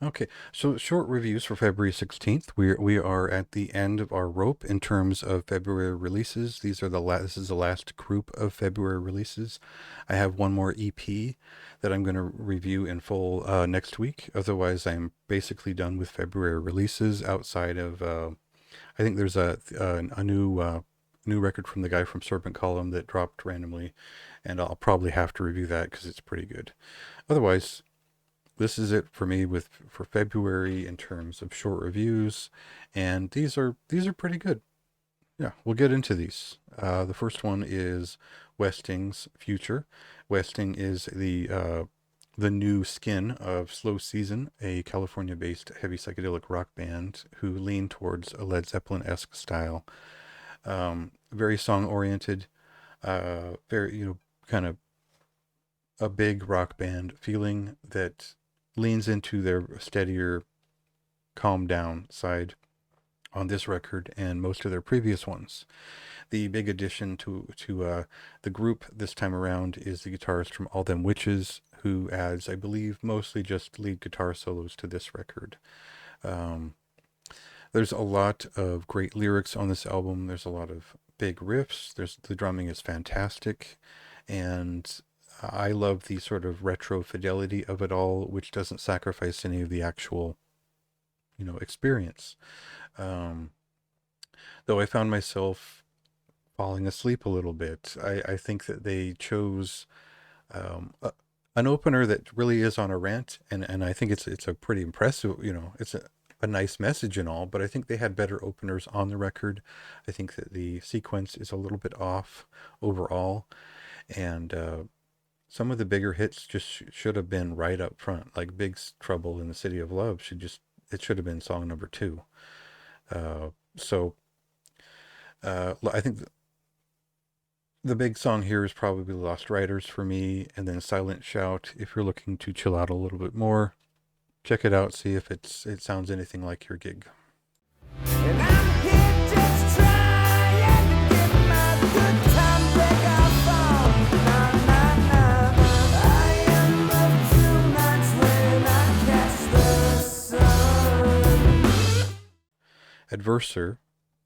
Okay, so short reviews for February 16th. We are at the end of our rope in terms of February releases. This is the last group of February releases. I have one more EP that I'm going to review in full next week. Otherwise, I'm basically done with February releases outside of I think there's a new record from the guy from Serpent Column that dropped randomly, and I'll probably have to review that because it's pretty good. Otherwise, this is it for me with for February in terms of short reviews, and these are pretty good. Yeah, we'll get into these. The first one is Westing's Future. Westing is the new skin of Slow Season, a California-based heavy psychedelic rock band who lean towards a Led Zeppelin-esque style. Very song-oriented, very kind of a big rock band feeling that leans into their steadier, calm down side on this record and most of their previous ones. The big addition to the group this time around is the guitarist from All Them Witches, who adds, I believe, mostly just lead guitar solos to this record. Um, there's a lot of great lyrics on this album. There's a lot of big riffs. The drumming is fantastic, and I love the sort of retro fidelity of it all, which doesn't sacrifice any of the actual, experience. Um, though I found myself falling asleep a little bit. I think that they chose um, a, an opener that really is on a rant, and I think it's a pretty impressive, it's a nice message and all, but I think they had better openers on the record. I think that the sequence is a little bit off overall, and some of the bigger hits just should have been right up front, like Trouble in the City of Love it should have been song number two. So I think the big song here is probably Lost Riders for me, and then Silent Shout if you're looking to chill out a little bit more. Check it out, see if it sounds anything like your gig. And I'm here just trying to get my good time back off on. Na, na, na, na. I am up too much when I catch the sun. Adverser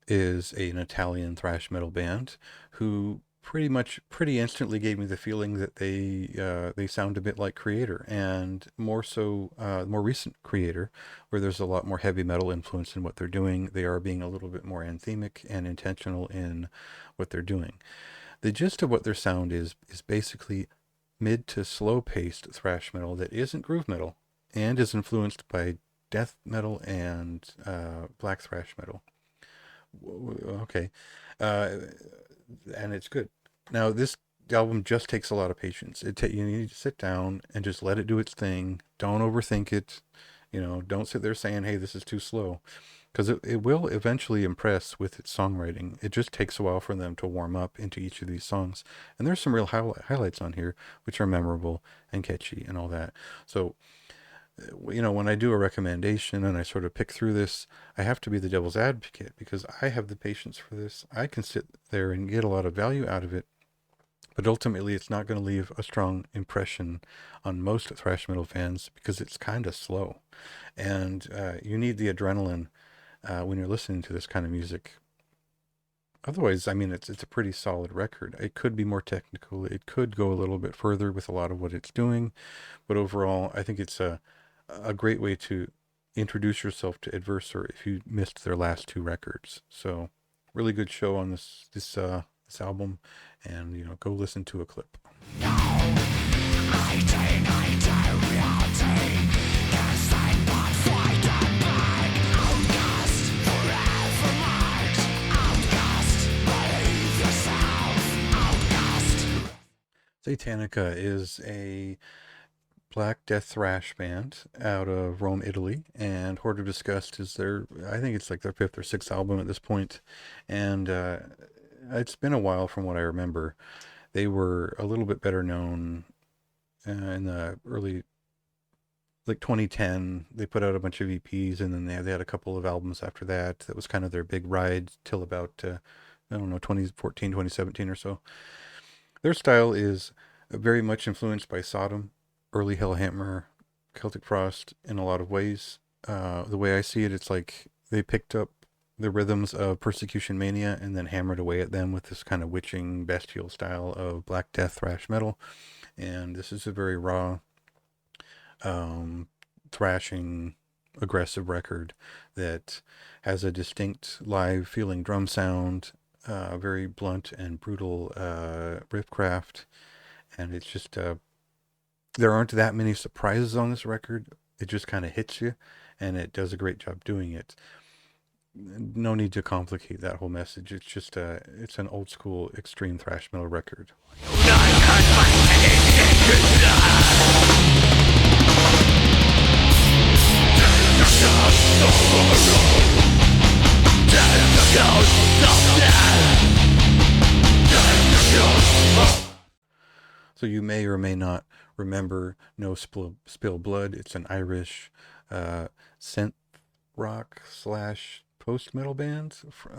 is an Italian thrash metal band who pretty instantly gave me the feeling that they sound a bit like Creator, and more so more recent Creator, where there's a lot more heavy metal influence in what they're doing. They are being a little bit more anthemic and intentional in what they're doing. The gist of what their sound is basically mid to slow paced thrash metal that isn't groove metal and is influenced by death metal and black thrash metal. Okay. Uh, and it's good. Now, this album just takes a lot of patience. You need to sit down and just let it do its thing. Don't overthink it. Don't sit there saying, hey, this is too slow. Because it will eventually impress with its songwriting. It just takes a while for them to warm up into each of these songs. And there's some real highlights on here, which are memorable and catchy and all that. So when I do a recommendation and I sort of pick through this, I have to be the devil's advocate because I have the patience for this. I can sit there and get a lot of value out of it, but ultimately it's not going to leave a strong impression on most thrash metal fans because it's kind of slow. And you need the adrenaline when you're listening to this kind of music. Otherwise, I mean, it's a pretty solid record. It could be more technical. It could go a little bit further with a lot of what it's doing, but overall, I think it's a great way to introduce yourself to Adverser if you missed their last two records. So, really good show on this album, and go listen to a clip. Satanica is a black death thrash band out of Rome, Italy, and Horde of Disgust is I think it's like their fifth or sixth album at this point, and it's been a while from what I remember. They were a little bit better known in the early, like 2010. They put out a bunch of EPs, and then they had a couple of albums after that. That was kind of their big ride till about, I don't know, 2014, 2017 or so. Their style is very much influenced by Sodom, early Hellhammer, Celtic Frost in a lot of ways. The way I see it, it's like they picked up the rhythms of Persecution Mania and then hammered away at them with this kind of witching, bestial style of Black Death thrash metal. And this is a very raw, um, thrashing, aggressive record that has a distinct live feeling drum sound, very blunt and brutal riff craft, and it's just there aren't that many surprises on this record. It just kind of hits you, and it does a great job doing it. No need to complicate that whole message. It's just it's an old school extreme thrash metal record. So you may or may not remember No Spill Blood. It's an Irish synth rock slash post metal band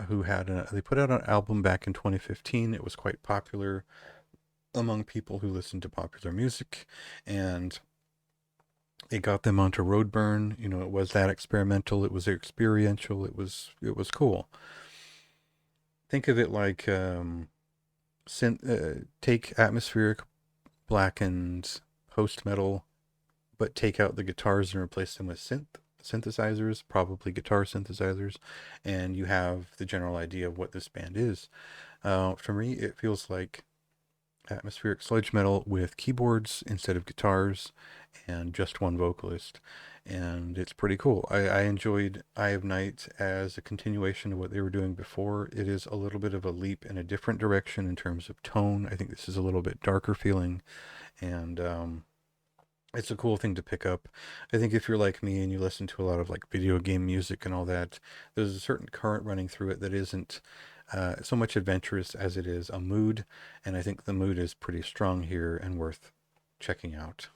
who they put out an album back in 2015. It was quite popular among people who listen to popular music, and it got them onto Roadburn. You know, it was that experimental, it was experiential, it was cool. Think of it like take atmospheric, blackened post metal, but take out the guitars and replace them with synthesizers, probably guitar synthesizers, and you have the general idea of what this band is. For me, it feels like atmospheric sludge metal with keyboards instead of guitars and just one vocalist. And it's pretty cool. I enjoyed Eye of Night as a continuation of what they were doing before. It is a little bit of a leap in a different direction in terms of tone. I think this is a little bit darker feeling, and it's a cool thing to pick up. I think if you're like me and you listen to a lot of like video game music and all that, there's a certain current running through it that isn't so much adventurous as it is a mood, and I think the mood is pretty strong here and worth checking out.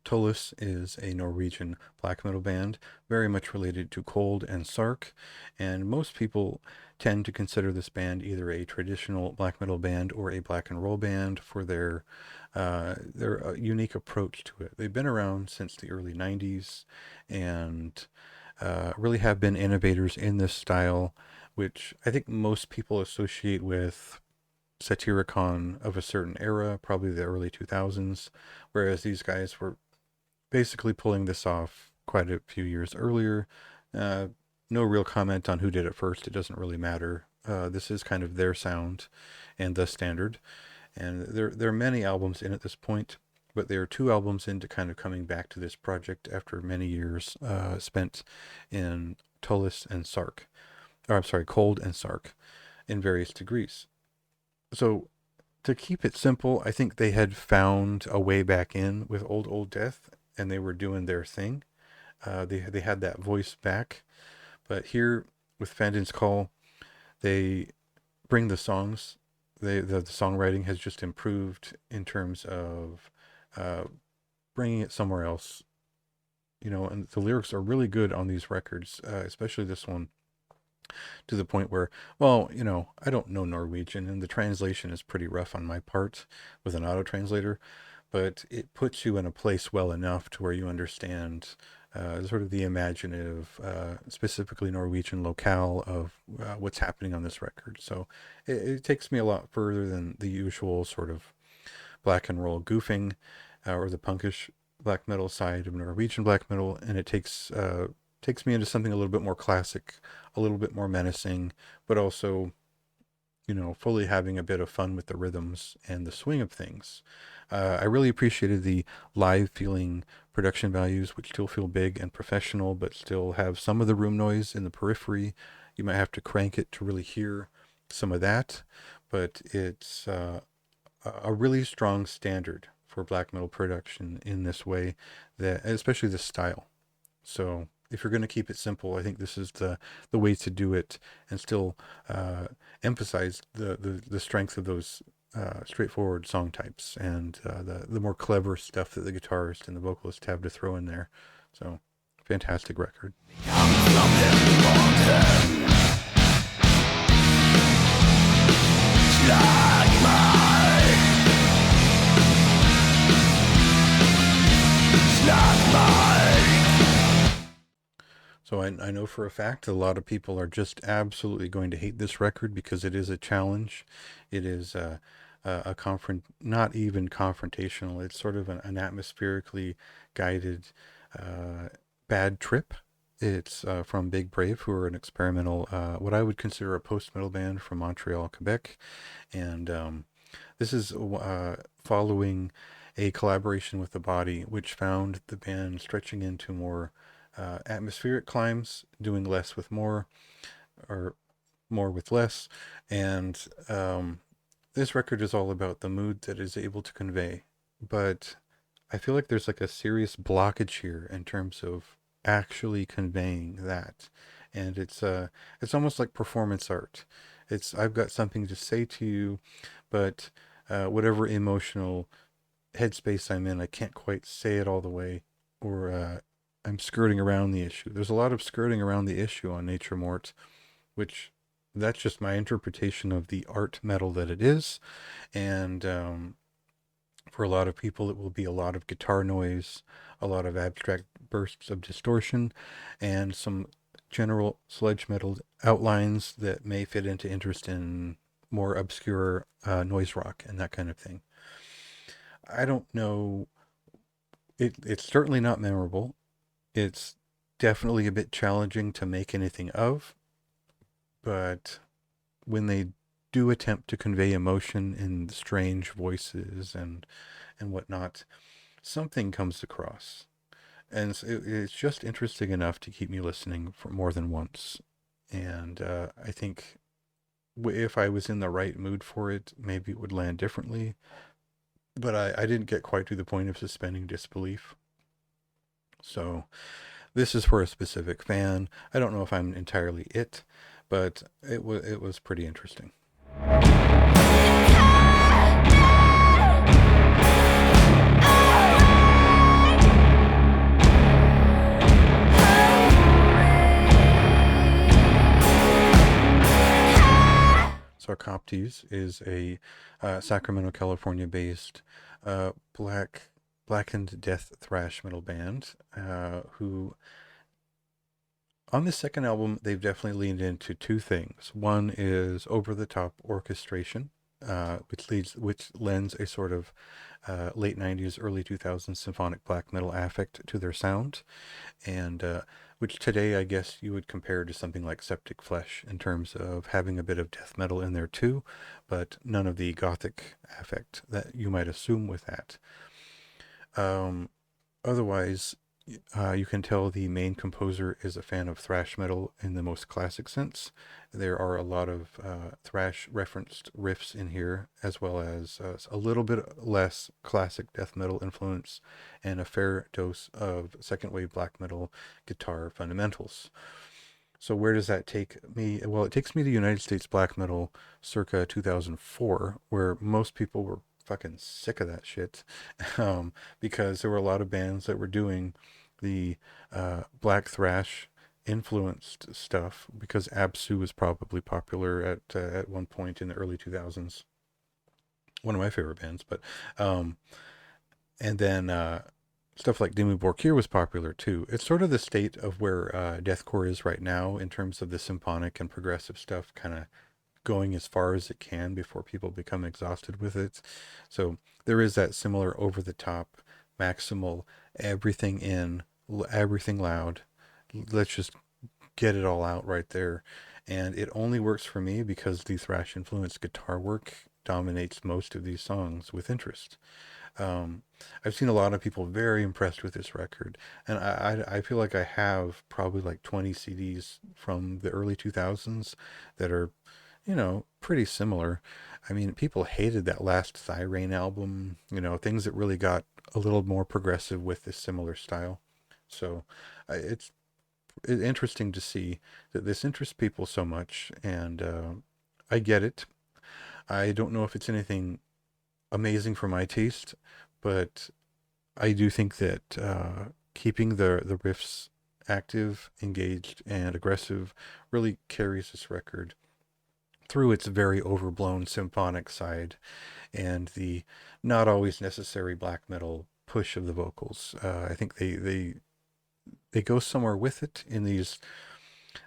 Tullus is a Norwegian black metal band, very much related to Cold and Sark, and most people tend to consider this band either a traditional black metal band or a black and roll band for their unique approach to it. They've been around since the early '90s, and really have been innovators in this style, which I think most people associate with Satyricon of a certain era, probably the early 2000s, whereas these guys were basically pulling this off quite a few years earlier. Uh, no real comment on who did it first. It doesn't really matter. This is kind of their sound and the standard. And there are many albums in at this point, but they are 2 albums into kind of coming back to this project after many years spent in Tullus and Sark. Or I'm sorry, Cold and Sark in various degrees. So to keep it simple, I think they had found a way back in with Old Death, and they were doing their thing. They had that voice back, but here with Fandon's Call, they bring the songs. The songwriting has just improved in terms of uh, bringing it somewhere else. You know, and the lyrics are really good on these records, especially this one, to the point where, well, you know, I don't know Norwegian, and the translation is pretty rough on my part with an auto translator, but it puts you in a place well enough to where you understand sort of the imaginative, specifically Norwegian locale of what's happening on this record. So it takes me a lot further than the usual sort of black and roll goofing or the punkish black metal side of Norwegian black metal, and it takes me into something a little bit more classic, a little bit more menacing, but also, you know, fully having a bit of fun with the rhythms and the swing of things. I really appreciated the live feeling production values, which still feel big and professional, but still have some of the room noise in the periphery. You might have to crank it to really hear some of that, but it's a really strong standard for black metal production in this way, that especially the style. So if you're going to keep it simple, I think this is the way to do it and still emphasize the strength of those straightforward song types and the more clever stuff that the guitarist and the vocalist have to throw in there. So, fantastic record. So I know for a fact a lot of people are just absolutely going to hate this record because it is a challenge. It is not even confrontational. It's sort of an atmospherically guided bad trip. It's from Big Brave, who are an experimental, what I would consider a post-metal band from Montreal, Quebec. And this is following a collaboration with The Body, which found the band stretching into more atmospheric climbs, doing less with more, or more with less. And this record is all about the mood that is able to convey. But I feel like there's like a serious blockage here in terms of actually conveying that. And it's almost like performance art. It's I've got something to say to you, but whatever emotional headspace I'm in, I can't quite say it all the way, or I'm skirting around the issue. There's a lot of skirting around the issue on Nature Mort, which that's just my interpretation of the art metal that it is. And for a lot of people, it will be a lot of guitar noise, a lot of abstract bursts of distortion, and some general sludge metal outlines that may fit into interest in more obscure noise rock and that kind of thing. I don't know. It's certainly not memorable. It's definitely a bit challenging to make anything of, but when they do attempt to convey emotion in strange voices and whatnot, something comes across. And it's just interesting enough to keep me listening for more than once. And I think if I was in the right mood for it, maybe it would land differently. But I didn't get quite to the point of suspending disbelief. So this is for a specific fan. I don't know if I'm entirely it, but it was pretty interesting. Sarcoptes is a Sacramento, California-based blackened death thrash metal band who, on this second album, they've definitely leaned into two things. One is over-the-top orchestration, which lends a sort of late '90s, early 2000s symphonic black metal affect to their sound, and which today I guess you would compare to something like Septic Flesh in terms of having a bit of death metal in there too, but none of the gothic affect that you might assume with that. Um, Otherwise, you can tell the main composer is a fan of thrash metal in the most classic sense. There are a lot of thrash referenced riffs in here, as well as a little bit less classic death metal influence and a fair dose of second wave black metal guitar fundamentals. So where does that take me? Well, it takes me to United States black metal circa 2004, where most people were fucking sick of that shit, because there were a lot of bands that were doing the black thrash influenced stuff because Absu was probably popular at one point in the early 2000s. One of my favorite bands, but and then stuff like Dimmu Borgir was popular too. It's sort of the state of where deathcore is right now in terms of the symphonic and progressive stuff kind of going as far as it can before people become exhausted with it. So there is that similar over the top, maximal, everything in, everything loud. Let's just get it all out right there. And it only works for me because the thrash influenced guitar work dominates most of these songs with interest. Um, I've seen a lot of people very impressed with this record, and I feel like I have probably like 20 CDs from the early 2000s that are, pretty similar. I mean, people hated that last Thyrane album, things that really got a little more progressive with this similar style. So it's interesting to see that this interests people so much, and I get it. I don't know if it's anything amazing for my taste, but I do think that keeping the riffs active, engaged, and aggressive really carries this record through its very overblown symphonic side and the not always necessary black metal push of the vocals. I think they go somewhere with it in these.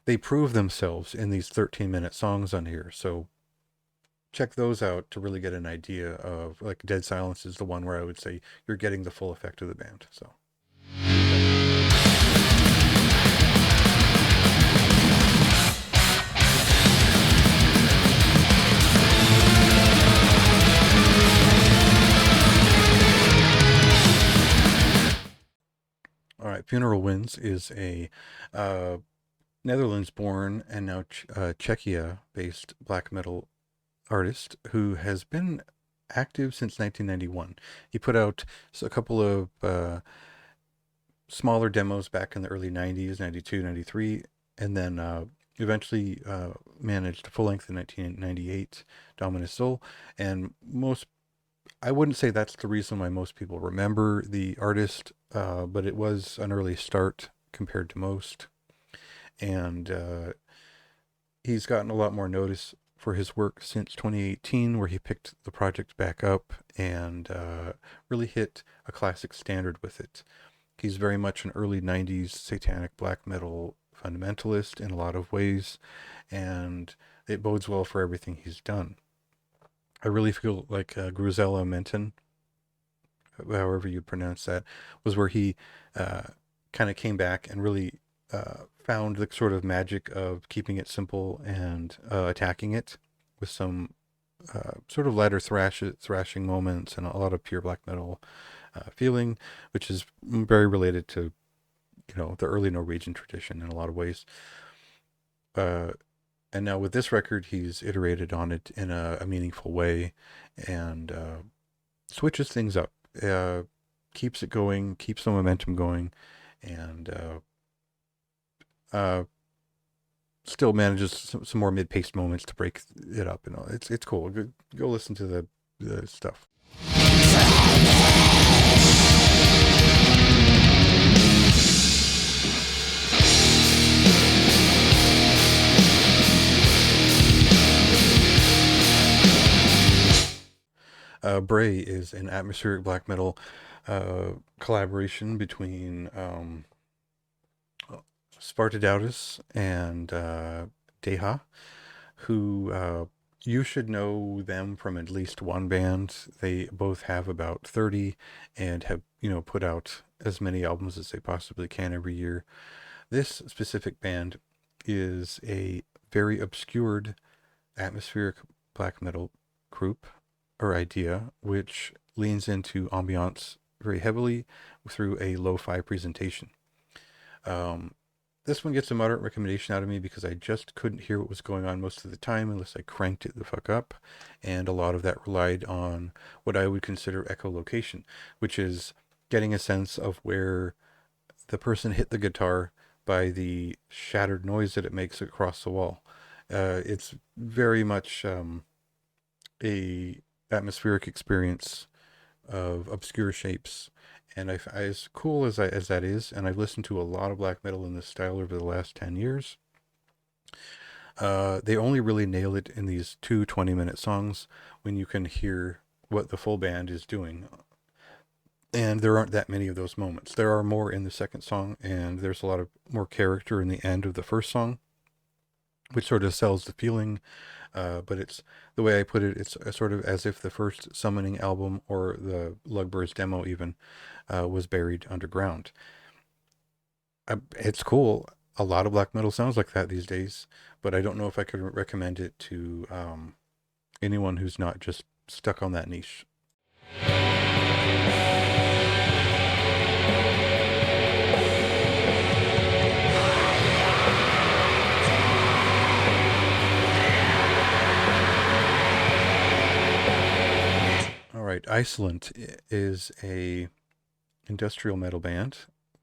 They prove themselves in these 13-minute songs on here. So check those out to really get an idea of, like, Dead Silence is the one where I would say you're getting the full effect of the band. So all right, Funeral Winds is a uh, Netherlands-born and now Czechia-based black metal artist who has been active since 1991. He put out a couple of smaller demos back in the early 90s, 92, 93, and then eventually managed a full length in 1998, Dominus Soul. And I wouldn't say that's the reason why most people remember the artist, but it was an early start compared to most. And he's gotten a lot more notice for his work since 2018, where he picked the project back up and really hit a classic standard with it. He's very much an early 90s satanic black metal fundamentalist in a lot of ways, and it bodes well for everything he's done. I really feel like Gruzella Menton, however you pronounce that, was where he kind of came back and really found the sort of magic of keeping it simple and attacking it with some sort of lighter thrashing moments and a lot of pure black metal feeling, which is very related to the early Norwegian tradition in a lot of ways. And now with this record, he's iterated on it in a meaningful way and switches things up, keeps it going, keeps the momentum going, and still manages some more mid-paced moments to break it up. It's cool. Go listen to the stuff. Bray is an atmospheric black metal collaboration between Spartadautus and Deha, who you should know them from at least one band. They both have about 30 and have, put out as many albums as they possibly can every year. This specific band is a very obscured atmospheric black metal group or idea, which leans into ambiance very heavily through a lo-fi presentation. This one gets a moderate recommendation out of me because I just couldn't hear what was going on most of the time unless I cranked it the fuck up, and a lot of that relied on what I would consider echolocation, which is getting a sense of where the person hit the guitar by the shattered noise that it makes across the wall. It's very much a atmospheric experience of obscure shapes. And as cool as that is, and I've listened to a lot of black metal in this style over the last 10 years, they only really nail it in these two 20-minute songs when you can hear what the full band is doing. And there aren't that many of those moments. There are more in the second song, and there's a lot of more character in the end of the first song, which sort of sells the feeling. But it's the way I put it, it's sort of as if the first Summoning album or the Lugbers demo even was buried underground. It's cool. A lot of black metal sounds like that these days, but I don't know if I could recommend it to anyone who's not just stuck on that niche. All right, Iceland is a industrial metal band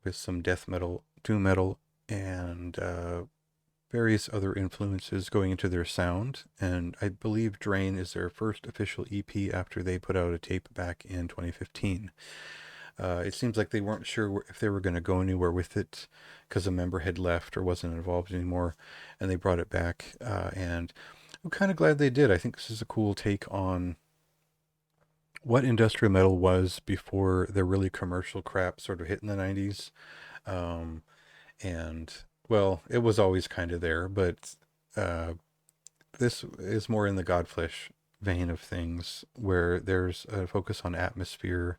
with some death metal, doom metal, and various other influences going into their sound, and I believe Drain is their first official EP after they put out a tape back in 2015. It seems like they weren't sure if they were going to go anywhere with it because a member had left or wasn't involved anymore, and they brought it back. And I'm kind of glad they did. I think this is a cool take on what industrial metal was before the really commercial crap sort of hit in the 90s. Um, and, well, it was always kind of there, but uh, this is more in the Godflesh vein of things where there's a focus on atmosphere,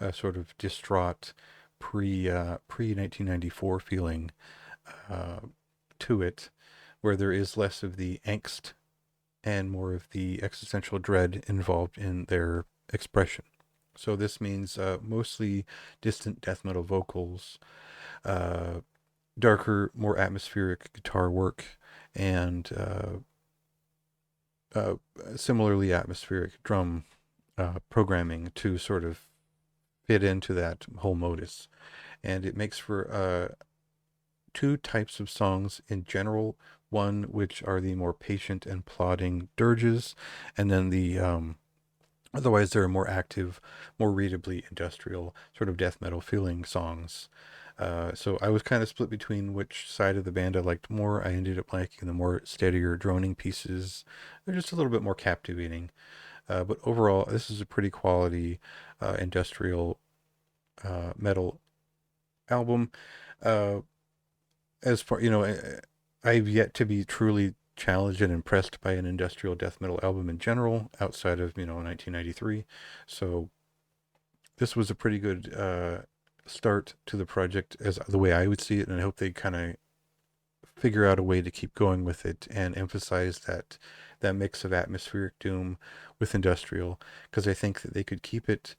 a sort of distraught pre 1994 feeling uh, to it, where there is less of the angst and more of the existential dread involved in their expression. So this means mostly distant death metal vocals, uh, darker, more atmospheric guitar work, and uh, similarly atmospheric drum programming to sort of fit into that whole modus. And it makes for two types of songs in general. One, which are the more patient and plodding dirges, and then the otherwise they're more active, more readably industrial, sort of death metal feeling songs. So I was kind of split between which side of the band I liked more. I ended up liking the more steadier droning pieces. They're just a little bit more captivating. But overall, this is a pretty quality industrial metal album. Uh, as far I've yet to be truly challenged and impressed by an industrial death metal album in general outside of 1993. So this was a pretty good start to the project as the way I would see it, and I hope they kind of figure out a way to keep going with it and emphasize that mix of atmospheric doom with industrial, because I think that they could keep it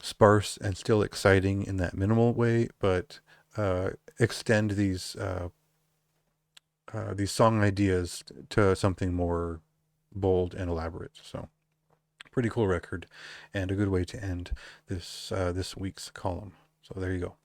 sparse and still exciting in that minimal way, but extend these song ideas to something more bold and elaborate. So pretty cool record, and a good way to end this week's column. So there you go.